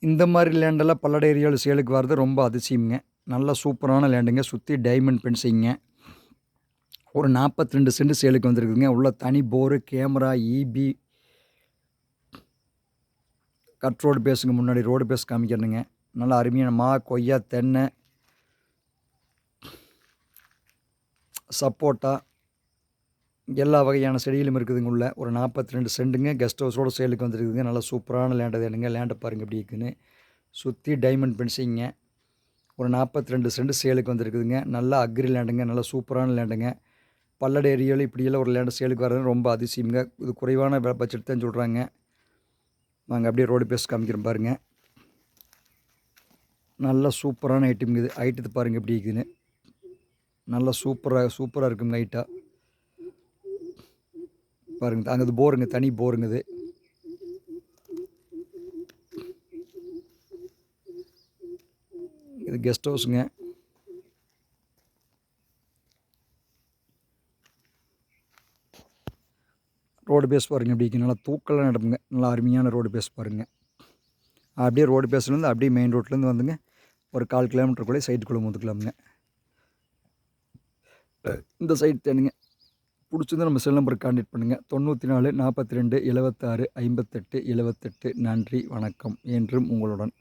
இந்த மாதிரி லேண்டெல்லாம் பல்லட ஏரியாவில் சேலுக்கு வர்றது ரொம்ப அதிசயம்ங்க. நல்ல சூப்பரான லேண்டுங்க. சுற்றி டைமண்ட் ஃபென்சிங்க. ஒரு 42 சென்ட் சேலுக்கு வந்திருக்குதுங்க. உள்ள தனி bore, camera, EB, cut road பேஸுங்க. முன்னாடி ரோடு பேஸ் காமிக்கிறேனுங்க. நல்லா அருமையான மா, கொய்யா, தென்னை, சப்போட்டா எல்லா வகையான செடிகளும் இருக்குதுங்க உள்ள. ஒரு 42 சென்ட்டுங்க. கெஸ்ட் ஹவுஸோட சேலுக்கு வந்துருக்குதுங்க. நல்லா சூப்பரான லேண்டு வேணுங்க. லேண்டை பாருங்கள் எப்படி இருக்குன்னு. சுற்றி டைமண்ட் ஃபென்சிங்க. ஒரு 42 சென்ட் சேலுக்கு வந்துருக்குதுங்க. நல்லா அக்ரி லேண்டுங்க. நல்லா சூப்பரான லேண்டுங்க. பல்லட ஏரியாவில் இப்படியெல்லாம் ஒரு லேண்டு சேலுக்கு வர்றது ரொம்ப அதிசயம்ங்க. இது குறைவான பட்ஜெட் தான் சொல்கிறாங்க. நாங்கள் அப்படியே ரோடு பேஸ் காமிக்கிறோம் பாருங்கள். நல்லா சூப்பரான ஐட்டம்ங்க இது. ஐட்டத்தை பாருங்கள் எப்படி இருக்குதுன்னு. நல்லா சூப்பராக இருக்குங்க ஐட்டாக பாருங்கள். அங்கே போருங்க, தனி போருங்க இது. இது கெஸ்ட் ஹவுஸுங்க. ரோடு பேஸ் பாருங்கள் எப்படி இருக்குது. நல்லா தூக்கெல்லாம் நடப்புங்க. நல்லா அருமையான ரோடு பேஸ் பாருங்கள். அப்படியே ரோடு பேஸ்லேருந்து அப்படியே மெயின் ரோட்லேருந்து வந்துங்க ஒரு 1/4 கிலோமீட்டருக்குள்ளே சைட்டுக்குள்ளே வந்துக்கலாமுங்க. இந்த சைட் தானுங்க. பிடிச்சிருந்தா நம்ம செல் நம்பருக்கு கான்டெக்ட் பண்ணுங்கள். 94 42 76 58 78. நன்றி, வணக்கம். என்றும் உங்களுடன்.